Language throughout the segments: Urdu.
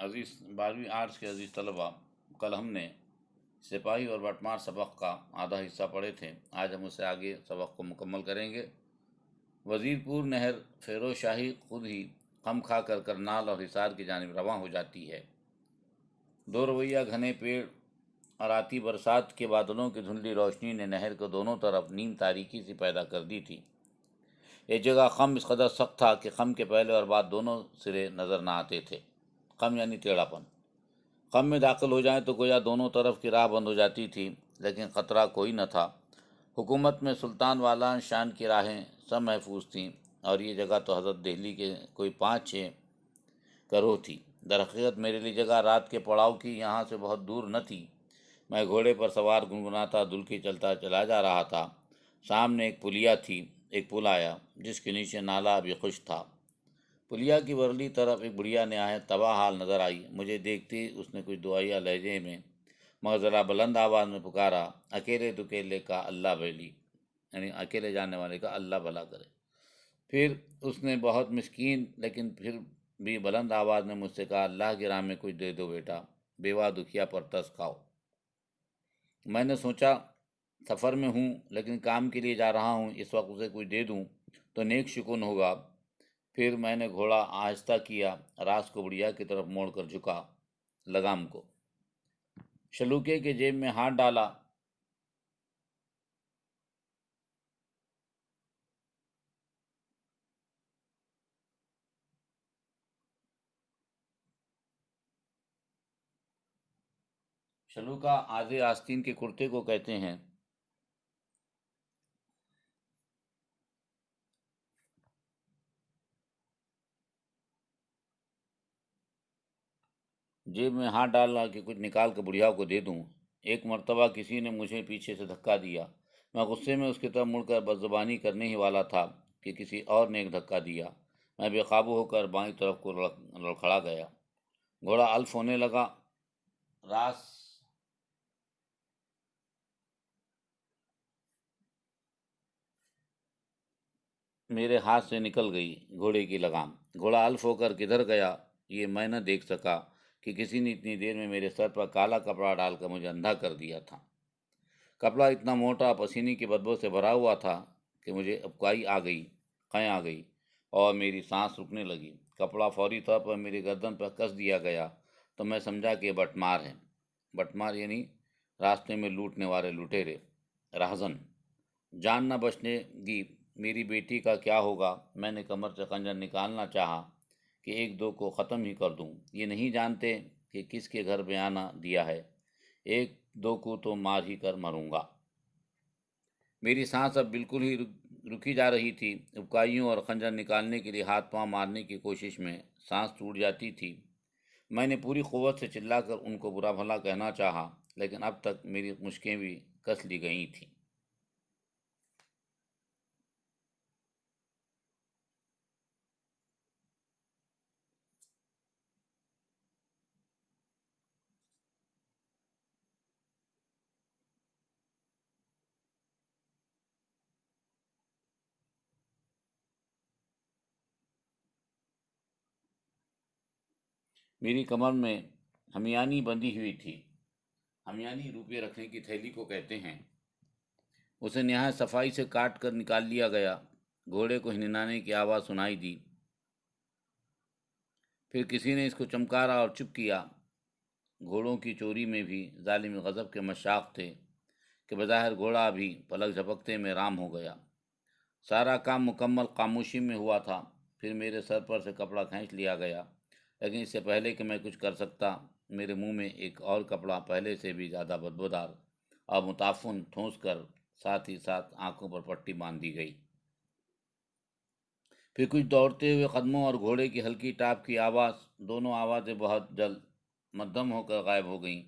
عزیز 12ویں آرٹس کے عزیز طلباء، کل ہم نے سپاہی اور بٹمار سبق کا آدھا حصہ پڑھے تھے۔ آج ہم اسے آگے سبق کو مکمل کریں گے۔ وزیر پور نہر فیروز شاہی خود ہی خم کھا کر کرنال اور حصار کی جانب رواں ہو جاتی ہے۔ دو رویہ گھنے پیڑ اور آتی برسات کے بادلوں کی دھندلی روشنی نے نہر کو دونوں طرف نیم تاریکی سی پیدا کر دی تھی۔ یہ جگہ خم اس قدر سخت تھا کہ خم کے پہلے اور بعد دونوں سرے نظر نہ آتے تھے۔ خم یعنی ٹیڑھا پن۔ خم میں داخل ہو جائیں تو گویا دونوں طرف کی راہ بند ہو جاتی تھی، لیکن خطرہ کوئی نہ تھا۔ حکومت میں سلطان والان شان کی راہیں سب محفوظ تھیں، اور یہ جگہ تو حضرت دہلی کے کوئی 5-6 کروہ تھی۔ درحقیقت میرے لیے جگہ رات کے پڑاؤ کی یہاں سے بہت دور نہ تھی۔ میں گھوڑے پر سوار گنگناتا دلکی چلتا چلا جا رہا تھا۔ سامنے ایک پلیا تھی، ایک پل آیا جس کے نیچے نالا ابھی خشک تھا۔ پلیا کی ورلی طرف ایک بڑھیا نہایت تباہ حال نظر آئی۔ مجھے دیکھتی اس نے کچھ دعائیا لہجے میں مگر ذرا بلند آواز میں پکارا، اکیلے دکیلے کا اللہ بھلی، یعنی اکیلے جانے والے کا اللہ بھلا کرے۔ پھر اس نے بہت مسکین لیکن پھر بھی بلند آواز میں مجھ سے کہا، اللہ کی راہ میں کچھ دے دو بیٹا، بیوہ دکھیا پر ترس کھاؤ۔ میں نے سوچا سفر میں ہوں لیکن کام کے لیے جا رہا ہوں، اس وقت اسے کچھ دے دوں تو نیک شگون ہوگا۔ پھر میں نے گھوڑا آہستہ کیا، راس کو بڑھیا کی طرف موڑ کر جھکا، لگام کو شلوکے کے جیب میں ہاتھ ڈالا۔ شلوکا آدھے آستین کے کرتے کو کہتے ہیں۔ جیب میں ہاتھ ڈالا کہ کچھ نکال کر بڑھیا کو دے دوں۔ ایک مرتبہ کسی نے مجھے پیچھے سے دھکا دیا۔ میں غصے میں اس کی طرف مڑ کر بدزبانی کرنے ہی والا تھا کہ کسی اور نے ایک دھکا دیا۔ میں بے قابو ہو کر بائیں طرف کو لڑکھڑا گیا۔ گھوڑا الف ہونے لگا۔ راس میرے ہاتھ سے نکل گئی، گھوڑے کی لگام۔ گھوڑا الف ہو کر کدھر گیا یہ میں نہ دیکھ سکا کہ کسی نے اتنی دیر میں میرے سر پر کالا کپڑا ڈال کر مجھے اندھا کر دیا تھا۔ کپڑا اتنا موٹا پسینے کی بدبو سے بھرا ہوا تھا کہ مجھے ابکائی آ گئی، قیں آ گئی اور میری سانس رکنے لگی۔ کپڑا فوری طور پر میری گردن پر کس دیا گیا تو میں سمجھا کہ یہ بٹمار ہے۔ بٹمار یعنی راستے میں لوٹنے والے لٹیرے۔ راہزن، جان نہ بچنے گی، میری بیٹی کا کیا ہوگا؟ میں نے کمر سے خنجر نکالنا چاہا کہ ایک دو کو ختم ہی کر دوں۔ یہ نہیں جانتے کہ کس کے گھر بیانہ دیا ہے، ایک دو کو تو مار ہی کر مروں گا۔ میری سانس اب بالکل ہی رکی جا رہی تھی۔ ابکائیوں اور خنجر نکالنے کے لیے ہاتھ پاؤں مارنے کی کوشش میں سانس ٹوٹ جاتی تھی۔ میں نے پوری قوت سے چلا کر ان کو برا بھلا کہنا چاہا، لیکن اب تک میری مشقیں بھی کس لی گئی تھیں۔ میری کمر میں ہمیانی بندھی ہوئی تھی۔ ہمیانی روپے رکھنے کی تھیلی کو کہتے ہیں۔ اسے نہایت صفائی سے کاٹ کر نکال لیا گیا۔ گھوڑے کو ہنہنانے کی آواز سنائی دی۔ پھر کسی نے اس کو چمکارا اور چپ کیا۔ گھوڑوں کی چوری میں بھی ظالم غضب کے مشاق تھے کہ بظاہر گھوڑا بھی پلک جھپکتے میں رام ہو گیا۔ سارا کام مکمل خاموشی میں ہوا تھا۔ پھر میرے سر پر سے کپڑا کھینچ لیا گیا، لیکن اس سے پہلے کہ میں کچھ کر سکتا، میرے منہ میں ایک اور کپڑا پہلے سے بھی زیادہ بدبودار اور متعفن ٹھونس کر ساتھ ہی ساتھ آنکھوں پر پٹی باندھ دی گئی۔ پھر کچھ دوڑتے ہوئے قدموں اور گھوڑے کی ہلکی ٹاپ کی آواز، دونوں آوازیں بہت جلد مدھم ہو کر غائب ہو گئیں۔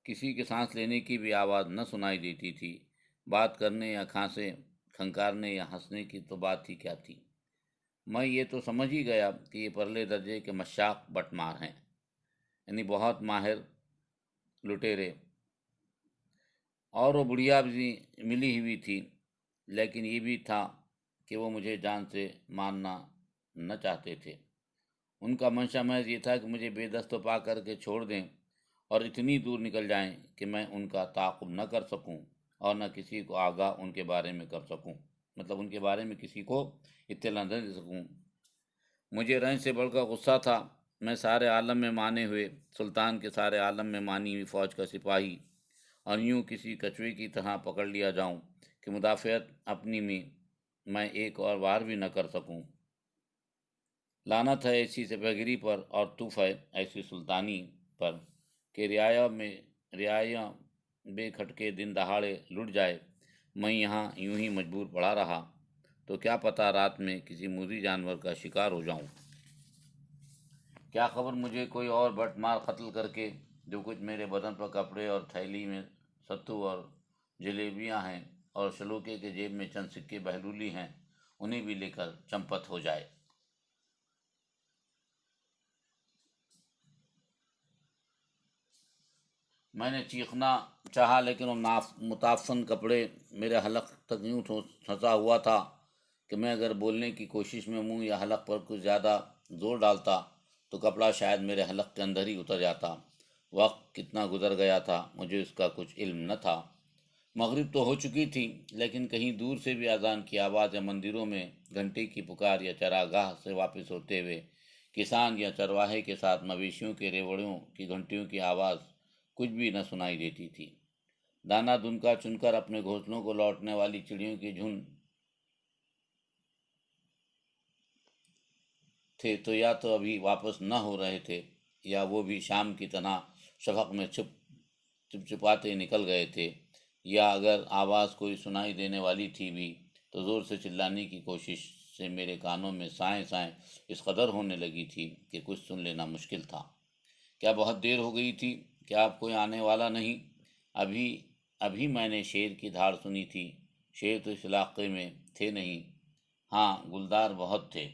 کسی کے سانس لینے کی بھی آواز نہ سنائی دیتی تھی۔ بات کرنے یا کھانسے کھنکارنے یا ہنسنے کی تو بات ہی کیا تھی۔ میں یہ تو سمجھ ہی گیا کہ یہ پرلے درجے کے مشاق بٹمار ہیں، یعنی بہت ماہر لٹیرے، اور وہ بڑھیا بھی ملی ہوئی تھی، لیکن یہ بھی تھا کہ وہ مجھے جان سے مارنا نہ چاہتے تھے۔ ان کا منشا محض یہ تھا کہ مجھے بے دست و پا کر کے چھوڑ دیں اور اتنی دور نکل جائیں کہ میں ان کا تعاقب نہ کر سکوں اور نہ کسی کو آگاہ ان کے بارے میں کر سکوں، مطلب ان کے بارے میں کسی کو اطلاع نہ دے سکوں۔ مجھے رنج سے بڑھ کر غصہ تھا۔ میں سارے عالم میں مانے ہوئے سلطان کے سارے عالم میں مانی ہوئی فوج کا سپاہی اور یوں کسی کچوے کی طرح پکڑ لیا جاؤں کہ مدافعت اپنی میں ایک اور بار بھی نہ کر سکوں۔ لعنت ہے ایسی سپہگیری پر اور توف ہے ایسی سلطانی پر کہ رعایا بے کھٹکے دن دہاڑے لٹ جائے۔ میں یہاں یوں ہی مجبور پڑا رہا تو کیا پتہ رات میں کسی موذی جانور کا شکار ہو جاؤں۔ کیا خبر مجھے کوئی اور بٹ مار قتل کر کے جو کچھ میرے بدن پر کپڑے اور تھیلی میں ستو اور جلیبیاں ہیں اور شلوکے کے جیب میں چند سکے بہلولی ہیں انہیں بھی لے کر چمپت ہو جائے۔ میں نے چیخنا چاہا لیکن وہ متعفن کپڑے میرے حلق تک یوں پھنسا ہوا تھا کہ میں اگر بولنے کی کوشش میں منہ یا حلق پر کچھ زیادہ زور ڈالتا تو کپڑا شاید میرے حلق کے اندر ہی اتر جاتا۔ وقت کتنا گزر گیا تھا مجھے اس کا کچھ علم نہ تھا۔ مغرب تو ہو چکی تھی لیکن کہیں دور سے بھی اذان کی آواز یا مندروں میں گھنٹی کی پکار یا چراگاہ سے واپس ہوتے ہوئے کسان یا چرواہے کے ساتھ مویشیوں کے ریوڑیوں کی گھنٹیوں کی آواز کچھ بھی نہ سنائی دیتی تھی۔ دانا دن کا چن کر اپنے گھونسلوں کو لوٹنے والی چڑیوں کی جھنڈ تھے تو یا تو ابھی واپس نہ ہو رہے تھے یا وہ بھی شام کی طرح شفق میں چپاتے نکل گئے تھے، یا اگر آواز کوئی سنائی دینے والی تھی بھی تو زور سے چلانے کی کوشش سے میرے کانوں میں سائیں سائیں اس قدر ہونے لگی تھی کہ کچھ سن لینا مشکل تھا۔ کیا بہت دیر ہو گئی تھی؟ کیا اب کوئی آنے والا نہیں؟ ابھی ابھی میں نے شیر کی دھاڑ سنی تھی۔ شیر تو اس علاقے میں تھے نہیں۔ ہاں، گلدار بہت تھے۔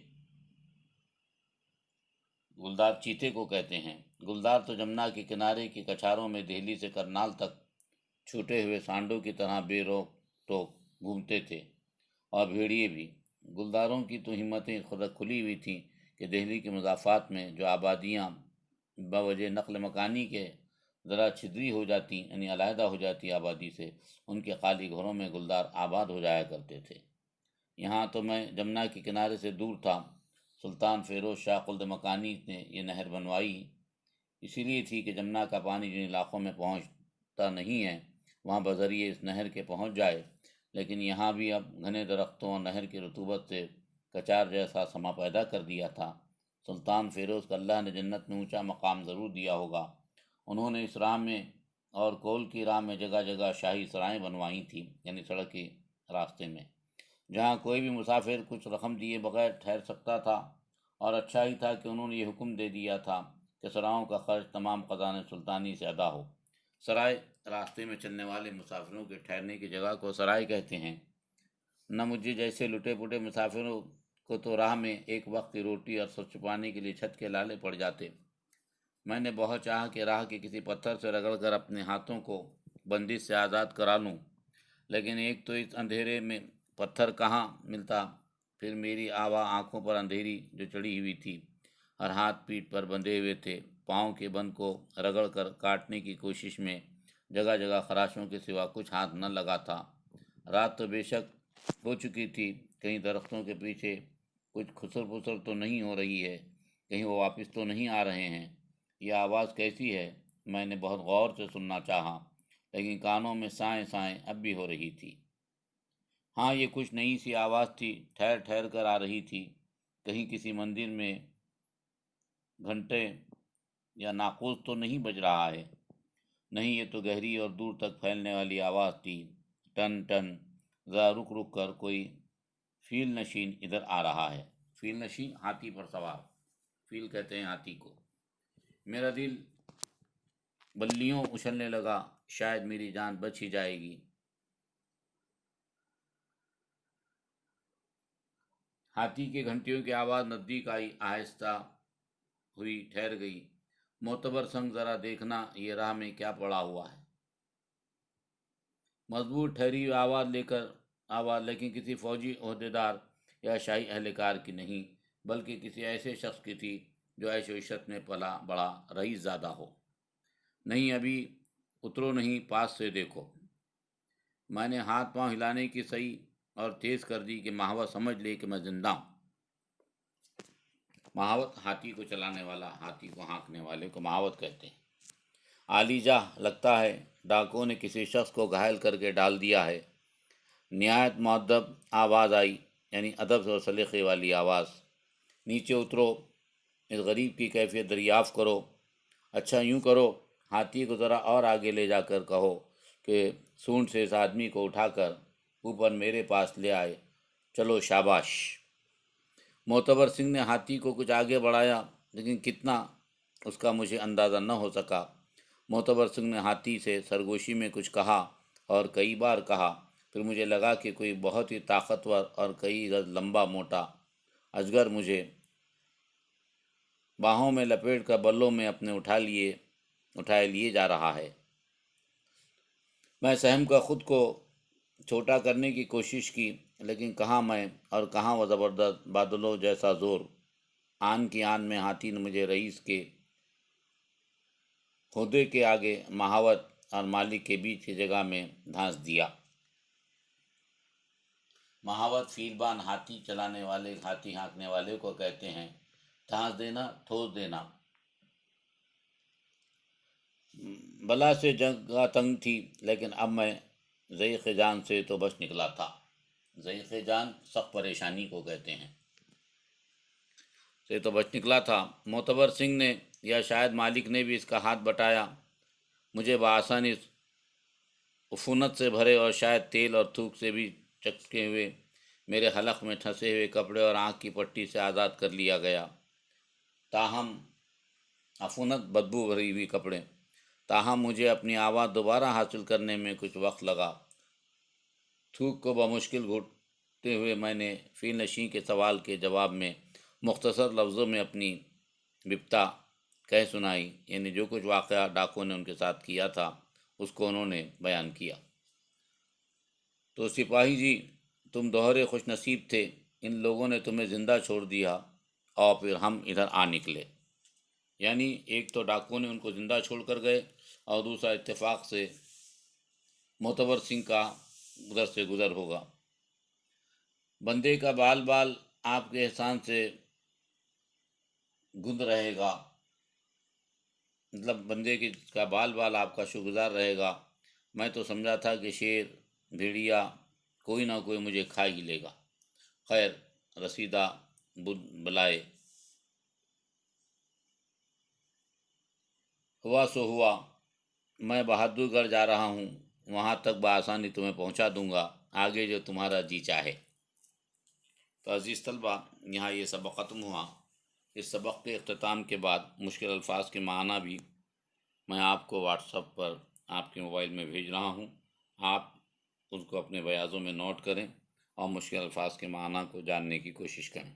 گلدار چیتے کو کہتے ہیں۔ گلدار تو جمنا کے کنارے کی کچھاروں میں دہلی سے کرنال تک چھوٹے ہوئے سانڈوں کی طرح بے روک ٹوک گھومتے تھے، اور بھیڑیے بھی۔ گلداروں کی تو ہمتیں خود کھلی ہوئی تھیں کہ دہلی کے مضافات میں جو آبادیاں بوجہ نقل مکانی کے ذرا چھدری ہو جاتی یعنی علیحدہ ہو جاتی آبادی سے، ان کے خالی گھروں میں گلدار آباد ہو جایا کرتے تھے۔ یہاں تو میں جمنا کے کنارے سے دور تھا۔ سلطان فیروز شاہ خلد مکانی نے یہ نہر بنوائی اسی لیے تھی کہ جمنا کا پانی جن علاقوں میں پہنچتا نہیں ہے وہاں بذریعہ اس نہر کے پہنچ جائے، لیکن یہاں بھی اب گھنے درختوں اور نہر کی رطوبت سے کچار جیسا سما پیدا کر دیا تھا۔ سلطان فیروز کا اللہ نے جنت میں اونچا مقام ضرور دیا ہوگا۔ انہوں نے اس راہ میں اور کول کی راہ میں جگہ جگہ شاہی سرائیں بنوائی تھیں، یعنی سڑک کے راستے میں، جہاں کوئی بھی مسافر کچھ رقم دیے بغیر ٹھہر سکتا تھا، اور اچھا ہی تھا کہ انہوں نے یہ حکم دے دیا تھا کہ سرائوں کا خرچ تمام خزانہ سلطانی سے ادا ہو۔ سرائے راستے میں چلنے والے مسافروں کے ٹھہرنے کی جگہ کو سرائے کہتے ہیں۔ نہ مجھے جیسے لٹے پٹے مسافروں کو تو راہ میں ایک وقت کی روٹی اور سر چھپانے کے لیے چھت کے لالے پڑ جاتے۔ میں نے بہت چاہا کہ راہ کے کسی پتھر سے رگڑ کر اپنے ہاتھوں کو بندش سے آزاد کرا لوں، لیکن ایک تو اس اندھیرے میں پتھر کہاں ملتا، پھر میری آوا آنکھوں پر اندھیری جو چڑھی ہوئی تھی، اور ہاتھ پیٹھ پر بندھے ہوئے تھے۔ پاؤں کے بند کو رگڑ کر کاٹنے کی کوشش میں جگہ جگہ خراشوں کے سوا کچھ ہاتھ نہ لگا تھا۔ رات تو بے شک ہو چکی تھی، کہیں درختوں کے پیچھے کچھ کھسر پسر تو نہیں ہو رہی ہے، کہیں وہ واپس تو نہیں آ رہے ہیں۔ یہ آواز کیسی ہے؟ میں نے بہت غور سے سننا چاہا، لیکن کانوں میں سائیں سائیں اب بھی ہو رہی تھی۔ ہاں، یہ کچھ نئی سی آواز تھی، ٹھہر ٹھہر کر آ رہی تھی۔ کہیں کسی مندر میں گھنٹے یا ناقوس تو نہیں بج رہا ہے؟ نہیں، یہ تو گہری اور دور تک پھیلنے والی آواز تھی۔ ٹن ٹن، ذرا رک رک کر کوئی فیل نشین ادھر آ رہا ہے۔ فیل نشین، ہاتھی پر سوار، فیل کہتے ہیں ہاتھی کو۔ میرا دل بلیوں اچھلنے لگا، شاید میری جان بچ ہی جائے گی۔ ہاتھی کی گھنٹیوں کی آواز نزدیک آئی، آہستہ ہوئی، ٹھہر گئی۔ معتبر سنگ، ذرا دیکھنا یہ راہ میں کیا پڑا ہوا ہے۔ مضبوط ٹھہری ہوئی آواز لیکن کسی فوجی عہدیدار یا شاہی اہلکار کی نہیں، بلکہ کسی ایسے شخص کی تھی جو عیش و عشرت میں پلا بڑا رئیس زادہ ہو۔ نہیں ابھی اترو نہیں، پاس سے دیکھو۔ میں نے ہاتھ پاؤں ہلانے کی صحیح اور تیز کر دی کہ مہاوت سمجھ لے کہ میں زندہ ہوں۔ مہاوت ہاتھی کو چلانے والا، ہاتھی کو ہانکنے والے کو مہاوت کہتے ہیں۔ عالی جاہ لگتا ہے ڈاکو نے کسی شخص کو گھائل کر کے ڈال دیا ہے۔ نہایت مؤدب آواز آئی، یعنی ادب اور سلیقے والی آواز۔ نیچے اترو، اس غریب کی کیفیت دریافت کرو۔ اچھا یوں کرو، ہاتھی کو ذرا اور آگے لے جا کر کہو کہ سونڈ سے اس آدمی کو اٹھا کر اوپر میرے پاس لے آئے۔ چلو شاباش۔ معتبر سنگھ نے ہاتھی کو کچھ آگے بڑھایا، لیکن کتنا اس کا مجھے اندازہ نہ ہو سکا۔ معتبر سنگھ نے ہاتھی سے سرگوشی میں کچھ کہا اور کئی بار کہا، پھر مجھے لگا کہ کوئی بہت ہی طاقتور اور کئی گز لمبا موٹا اجگر مجھے باہوں میں لپیٹ کر بلوں میں اپنے اٹھائے لیے جا رہا ہے۔ میں سہم کا خود کو چھوٹا کرنے کی کوشش کی، لیکن کہاں میں اور کہاں وہ زبردست بادلوں جیسا زور۔ آن کی آن میں ہاتھی نے مجھے رئیس کے عہدے کے آگے مہاوت اور مالک کے بیچ کی جگہ میں دھانس دیا۔ مہاوت فیلبان ہاتھی چلانے والے، ہاتھی ہانکنے والے کو کہتے ہیں۔ دھانس دینا، ٹھوس دینا۔ بلا سے جگہ تنگ تھی، لیکن اب میں ضیق جان سے تو بچ نکلا تھا۔ ضیق جان سخت پریشانی کو کہتے ہیں، سے تو بچ نکلا تھا۔ معتبر سنگھ نے یا شاید مالک نے بھی اس کا ہاتھ بٹایا۔ مجھے بآسانی عفونت سے بھرے اور شاید تیل اور تھوک سے بھی چکے ہوئے میرے حلق میں ٹھنسے ہوئے کپڑے اور آنکھ کی پٹی سے آزاد کر لیا گیا۔ تاہم عفونت بدبو بھری ہوئی کپڑے۔ تاہم مجھے اپنی آواز دوبارہ حاصل کرنے میں کچھ وقت لگا۔ تھوک کو بمشکل گھٹتے ہوئے میں نے فیل نشیں کے سوال کے جواب میں مختصر لفظوں میں اپنی بپتا کہہ سنائی، یعنی جو کچھ واقعہ ڈاکو نے ان کے ساتھ کیا تھا اس کو انہوں نے بیان کیا۔ تو سپاہی جی، تم دوہرے خوش نصیب تھے، ان لوگوں نے تمہیں زندہ چھوڑ دیا اور پھر ہم ادھر آ نکلے۔ یعنی ایک تو ڈاکو نے ان کو زندہ چھوڑ کر گئے، اور دوسرا اتفاق سے معتبر سنگھ کا ادھر سے گزر ہوگا۔ بندے کا بال بال آپ کے احسان سے گند رہے گا، مطلب بندے کا بال بال آپ کا شکر گزار رہے گا۔ میں تو سمجھا تھا کہ شیر، بھیڑیا کوئی نہ کوئی مجھے کھا ہی لے گا۔ خیر رسیدہ بلائے، ہوا سو ہوا۔ میں بہادر گڑھ جا رہا ہوں، وہاں تک بآسانی تمہیں پہنچا دوں گا، آگے جو تمہارا جی چاہے۔ تو عزیز طلبہ، یہاں یہ سبق ختم ہوا۔ اس سبق کے اختتام کے بعد مشکل الفاظ کے معنی بھی میں آپ کو واٹس ایپ پر آپ کے موبائل میں بھیج رہا ہوں۔ آپ اس کو اپنے بیاضوں میں نوٹ کریں اور مشکل الفاظ کے معنی کو جاننے کی کوشش کریں۔